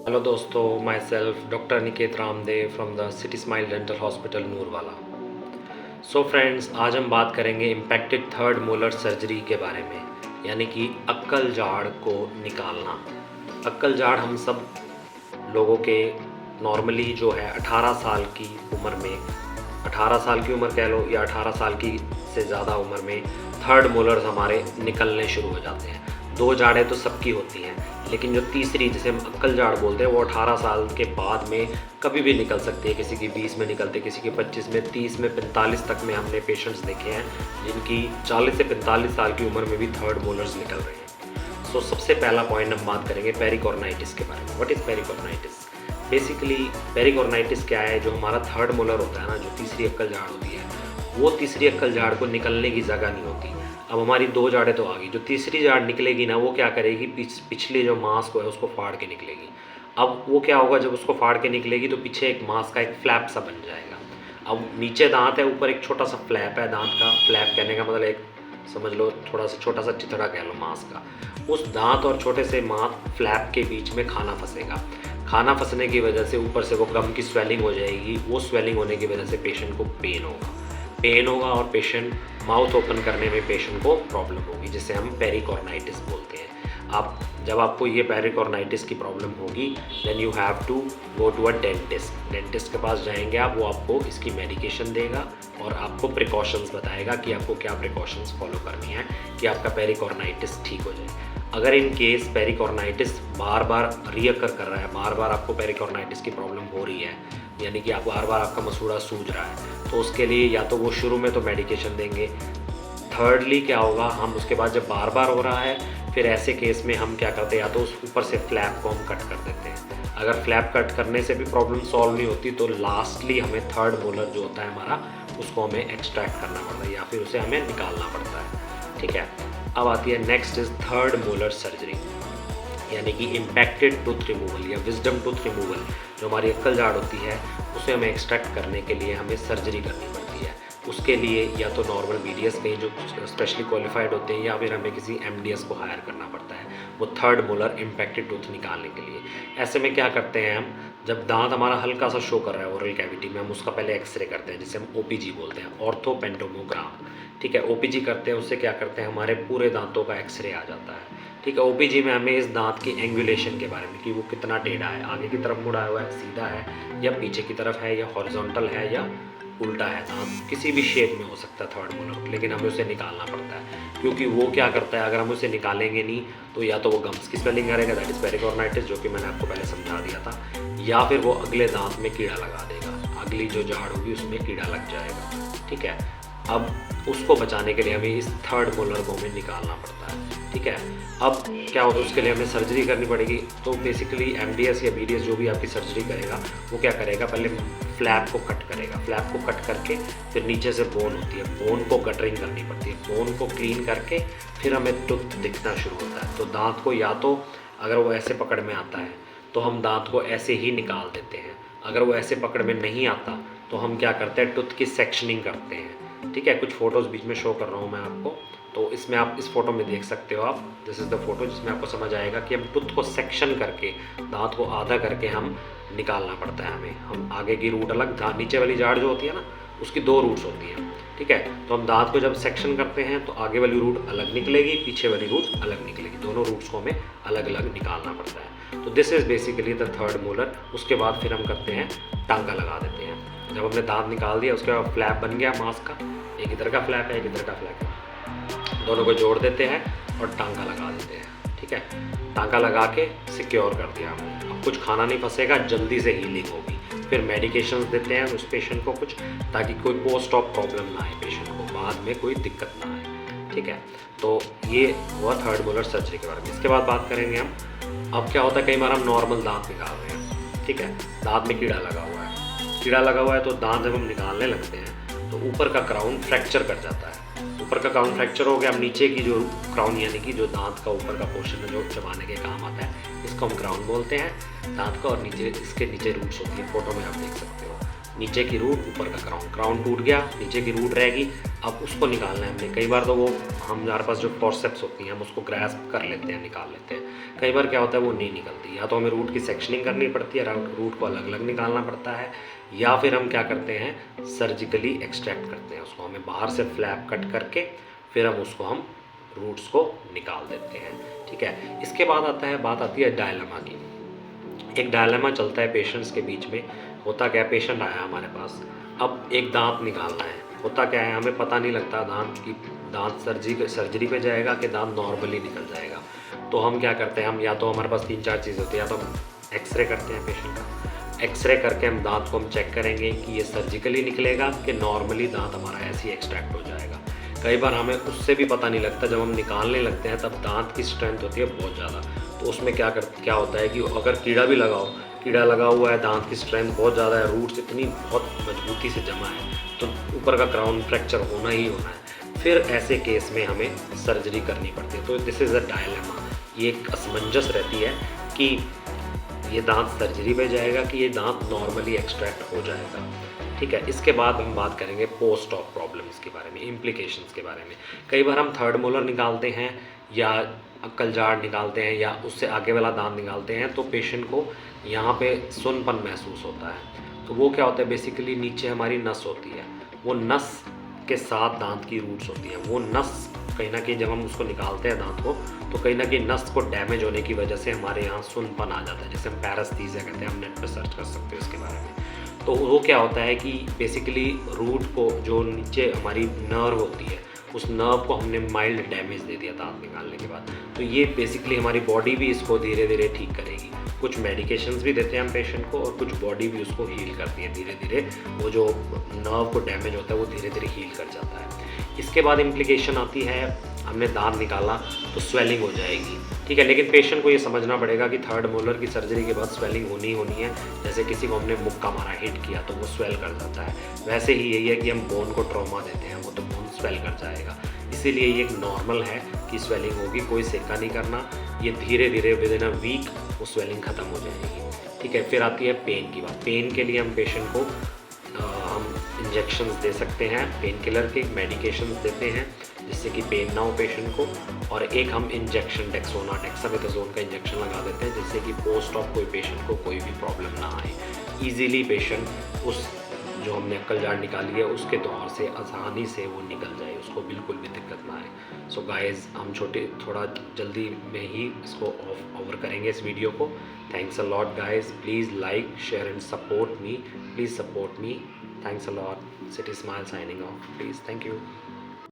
Hello दोस्तों, myself doctor Niket Ramdev from the city smile dental hospital Noorwala. So friends, आज हम बात करेंगे इम्पैक्टेड थर्ड मोलर सर्जरी के बारे में, यानी कि अक्कल जाड़ को निकालना। अक्कल जाड़ हम सब लोगों के नॉर्मली जो है 18 साल की उम्र में, 18 साल की उम्र कह लो या 18 साल की से ज़्यादा उम्र में थर्ड मोलर्स हमारे निकलने शुरू हो जाते हैं। दो जाड़ें तो सबकी होती हैं, लेकिन जो तीसरी जिसे हम अक्कल जाड़ बोलते हैं वो 18 साल के बाद में कभी भी निकल सकती है। किसी की 20 में निकलते, किसी की 25 में, 30 में, 45 तक में हमने पेशेंट्स देखे हैं जिनकी 40 से 45 साल की उम्र में भी थर्ड मोलर्स निकल रहे हैं। सो सबसे पहला पॉइंट हम बात करेंगे पेरिकॉर्नाइटिस के बारे में। What is pericoronitis? Basically pericoronitis क्या है? जो हमारा थर्ड मोलर होता है ना, जो तीसरी अक्कल जाड़ होती है, वो तीसरी अक्कल जाड़ को निकलने की जगह नहीं होती। अब हमारी दो जाड़ें तो आ गई, जो तीसरी जाड़ निकलेगी ना वो क्या करेगी, पिछले जो मांस को है उसको फाड़ के निकलेगी। अब वो क्या होगा, जब उसको फाड़ के निकलेगी तो पीछे एक मांस का एक फ्लैप सा बन जाएगा। अब नीचे दांत है, ऊपर एक छोटा सा फ्लैप है। दांत का फ्लैप कहने का मतलब एक समझ लो थोड़ा सा छोटा सा चिथड़ा कह लो मांस का। उस दांत और छोटे से मांस फ्लैप के बीच में खाना फंसेगा। खाना फंसने की वजह से ऊपर से वो गम की स्वेलिंग हो जाएगी। वो स्वेलिंग होने की वजह से पेशेंट को पेन होगा और पेशेंट माउथ ओपन करने में पेशेंट को प्रॉब्लम होगी, जिसे हम पेरिकॉर्नाइटिस बोलते हैं। आप जब आपको ये पेरिकॉर्नाइटिस की प्रॉब्लम होगी, then you have to go to a dentist. Dentist के पास जाएंगे आप, वो आपको इसकी मेडिकेशन देगा और आपको प्रिकॉशंस बताएगा कि आपको क्या प्रिकॉशंस फॉलो करनी है कि आपका पेरिकॉर्नाइटिस ठीक हो जाए। अगर इन केस पेरिकॉर्नाइटिस बार बार रीअकर कर रहा है, बार बार आपको पेरिकॉर्नाइटिस की प्रॉब्लम हो रही है, यानी कि आप बार बार आपका मसूड़ा सूज रहा है, तो उसके लिए या तो वो शुरू में तो मेडिकेशन देंगे। थर्डली क्या होगा, हम उसके बाद जब बार बार हो रहा है, फिर ऐसे केस में हम क्या करते हैं, या तो उस ऊपर से फ्लैप को हम कट कर देते हैं। अगर फ्लैप कट करने से भी प्रॉब्लम सॉल्व नहीं होती तो लास्टली हमें थर्ड मोलर जो होता है हमारा, उसको हमें एक्सट्रैक्ट करना पड़ता है या फिर उसे हमें निकालना पड़ता है। ठीक है, अब आती है next is third molar surgery, यानी कि इम्पैक्टेड टूथ रिमूवल या विजडम टूथ रिमूवल। जो हमारी अक्कल जाड़ होती है उसे हमें एक्सट्रैक्ट करने के लिए हमें सर्जरी करनी पड़ती है। उसके लिए या तो नॉर्मल BDS कहीं जो स्पेशली क्वालिफाइड होते हैं, या फिर हमें किसी MDS को हायर करना पड़ता है वो थर्ड मोलर इम्पैक्टेड टूथ निकालने के लिए। ऐसे में क्या करते हैं हम, जब दांत हमारा हल्का सा शो कर रहा है ओरल कैविटी में, हम उसका पहले एक्सरे करते हैं जिसे हम OPG बोलते हैं, ऑर्थोपेंटोमोग्राम। ठीक है, OPG करते हैं, उससे क्या करते हैं, हमारे पूरे दांतों का एक्सरे आ जाता है। ठीक है, OPG में हमें इस दांत की एंगुलेशन के बारे में कि वो कितना टेढ़ा है, आगे की तरफ मुड़ा हुआ है, सीधा है, या पीछे की तरफ है, या हॉरिजॉन्टल है, या उल्टा है। दांत किसी भी शेप में हो सकता है थर्ड मोलर, लेकिन हमें उसे निकालना पड़ता है, क्योंकि वो क्या करता है, अगर हम उसे निकालेंगे नहीं तो या तो वो गम्स की स्वेलिंग करेगा, दैट इज़ पेरिकॉर्नाइटिस, जो कि मैंने आपको पहले समझा दिया था, या फिर वो अगले दांत में कीड़ा लगा देगा, अगली जो झाड़ होगी उसमें कीड़ा लग जाएगा। ठीक है, अब उसको बचाने के लिए हमें इस थर्ड मोलर को हमें निकालना पड़ता है। ठीक है, अब क्या होता है, उसके लिए हमें सर्जरी करनी पड़ेगी। तो बेसिकली MDS या BDS जो भी आपकी सर्जरी करेगा वो क्या करेगा, पहले फ्लैप को कट करेगा। फ्लैप को कट करके फिर नीचे से बोन होती है, बोन को गटरिंग करनी पड़ती है, बोन को क्लीन करके फिर हमें टूथ दिखना शुरू होता है। तो दांत को या तो अगर वो ऐसे पकड़ में आता है तो हम दांत को ऐसे ही निकाल देते हैं, अगर वो ऐसे पकड़ में नहीं आता तो हम क्या करते हैं, टूथ की सेक्शनिंग करते हैं। ठीक है, कुछ फ़ोटोज़ बीच में शो कर रहा हूँ मैं आपको, तो इसमें आप इस फोटो में देख सकते हो आप, दिस इज़ द फोटो, जिसमें आपको समझ आएगा कि हम टूथ को सेक्शन करके, दांत को आधा करके हम निकालना पड़ता है हमें। हम आगे की रूट अलग, नीचे वाली जाड़ जो होती है ना उसकी दो रूट्स होती हैं। ठीक है, तो हम दांत को जब सेक्शन करते हैं तो आगे वाली रूट अलग निकलेगी, पीछे वाली रूट अलग निकलेगी, दोनों रूट्स को हमें अलग अलग निकालना पड़ता है। तो this is basically the third molar. उसके बाद फिर हम करते हैं टांका लगा देते हैं। जब हमने दांत निकाल दिया उसके बाद फ्लैप बन गया मांस का, एक इधर का फ्लैप है, एक इधर का फ्लैप है, दोनों को जोड़ देते हैं और टांका लगा देते हैं। ठीक है, टांका लगा के सिक्योर कर दिया हमने। अब कुछ खाना नहीं फंसेगा, जल्दी से हीलिंग होगी। फिर मेडिकेशंस देते हैं उस पेशेंट को कुछ, ताकि कोई पोस्ट ऑप प्रॉब्लम ना आए पेशेंट को, बाद में कोई दिक्कत ना आए। ठीक है, तो ये हुआ थर्ड मोलर सर्जरी के बारे में। इसके बाद बात करेंगे हम, अब क्या होता है, कई बार हम नॉर्मल दांत निकाल रहे हैं। ठीक है, दांत में कीड़ा लगा हुआ है, कीड़ा लगा हुआ है तो दांत जब हम निकालने लगते हैं तो ऊपर का क्राउन फ्रैक्चर कर जाता है। ऊपर का क्राउन फ्रैक्चर हो गया, अब नीचे की जो क्राउन यानी कि जो दांत का ऊपर का पोर्शन है जो चबाने के काम आता है, इसको हम क्राउन बोलते हैं दांत का, और नीचे इसके नीचे रूट्स होती है, फोटो में आप देख सकते हो। नीचे की रूट, ऊपर का क्राउन। क्राउन टूट गया, नीचे की रूट रहेगी, अब उसको निकालना है हमने। कई बार तो वो हमारे पास जो फॉर्सेप्स होती हैं हम उसको ग्रैस्प कर लेते हैं, निकाल लेते हैं। कई बार क्या होता है वो नहीं निकलती, या तो हमें रूट की सेक्शनिंग करनी पड़ती है, रूट को अलग अलग निकालना पड़ता है, या फिर हम क्या करते हैं सर्जिकली एक्सट्रैक्ट करते हैं उसको। हमें बाहर से फ्लैप कट करके फिर हम रूट्स को निकाल देते हैं। ठीक है, इसके बाद बात आती है डायलेमा की। एक डायलेमा चलता है पेशेंट्स के बीच में। होता क्या है, पेशेंट आया हमारे पास, अब एक दांत निकालना है। होता क्या है, हमें पता नहीं लगता दांत सर्जरी पे जाएगा कि दांत नॉर्मली निकल जाएगा। तो हम क्या करते हैं, हम या तो हमारे पास 3-4 चीज़ होती है, या तो हम एक्सरे करते हैं पेशेंट का। एक्सरे करके हम दांत को हम चेक करेंगे कि ये सर्जिकली निकलेगा कि नॉर्मली दांत हमारा ऐसे ही एक्सट्रैक्ट हो जाएगा। कई बार हमें उससे भी पता नहीं लगता, जब हम निकालने लगते हैं तब दांत की स्ट्रेंथ होती है बहुत ज़्यादा। तो उसमें क्या होता है कि अगर कीड़ा लगा हुआ है, दांत की स्ट्रेंथ बहुत ज़्यादा है, रूट्स इतनी बहुत मजबूती से जमा है, तो ऊपर का क्राउन फ्रैक्चर होना ही होना है। फिर ऐसे केस में हमें सर्जरी करनी पड़ती है। तो दिस इज़ अ डायलेमा। ये एक असमंजस रहती है कि ये दांत सर्जरी पे जाएगा कि ये दांत नॉर्मली एक्सट्रैक्ट हो जाएगा। ठीक है, इसके बाद हम बात करेंगे पोस्ट ऑप प्रॉब्लम्स के बारे में, इम्प्लीकेशंस के बारे में। कई बार हम थर्ड मोलर निकालते हैं या कलजाड़ निकालते हैं या उससे आगे वाला दांत निकालते हैं, तो पेशेंट को यहाँ पे सुनपन महसूस होता है। तो वो क्या होता है, बेसिकली नीचे हमारी नस होती है, वो नस के साथ दांत की रूट्स होती हैं। वो नस कहीं ना कहीं जब हम उसको निकालते हैं दांत को, तो कहीं ना कहीं नस को डैमेज होने की वजह से हमारे यहाँ सुनपन आ जाता है, जिसे हम पैरास्थीसिया कहते हैं। हम नेट पर सर्च कर सकते हो इसके बारे में। तो वो क्या होता है कि बेसिकली रूट को, जो नीचे हमारी नर्व होती है, उस नर्व को हमने माइल्ड डैमेज दे दिया दांत निकालने के बाद। तो ये बेसिकली हमारी बॉडी भी इसको धीरे धीरे ठीक करेगी। कुछ मेडिकेशंस भी देते हैं हम पेशेंट को, और कुछ बॉडी भी उसको हील करती है धीरे धीरे। वो जो नर्व को डैमेज होता है वो धीरे धीरे हील कर जाता है। इसके बाद इम्प्लीकेशन आती है, हमने दांत निकाला तो स्वेलिंग हो जाएगी। ठीक है, लेकिन पेशेंट को ये समझना पड़ेगा कि थर्ड मोलर की सर्जरी के बाद स्वेलिंग होनी है। जैसे किसी को हमने मुक्का मारा, हिट किया, तो वो स्वेल कर जाता है। वैसे ही यही है कि हम बोन को ट्रॉमा देते हैं, वो तो बोन स्वेल कर जाएगा। इसीलिए ये एक नॉर्मल है कि स्वेलिंग होगी, कोई सेका नहीं करना। ये धीरे धीरे विद इन अ वीक वो स्वेलिंग ख़त्म हो जाएगी। ठीक है, फिर आती है पेन की बात। पेन के लिए हम पेशेंट को हम इंजेक्शंस दे सकते हैं, पेन किलर के मेडिकेशंस देते हैं जिससे कि पेन ना हो पेशेंट को। और एक हम इंजेक्शन डेक्सामेथासोन का इंजेक्शन लगा देते हैं जिससे कि पोस्ट ऑफ कोई पेशेंट को कोई भी प्रॉब्लम ना आए। ईजीली पेशेंट उस जो हमने कलजाड़ निकाली है उसके दौर से आसानी से वो निकल जाए, उसको बिल्कुल भी दिक्कत ना आए। सो गाइज़, हम थोड़ा जल्दी में ही इसको ओवर करेंगे इस वीडियो को। Thanks a lot guys, please like, share and support me, please support me. Thanks a lot. City Smile signing off. Please, thank you.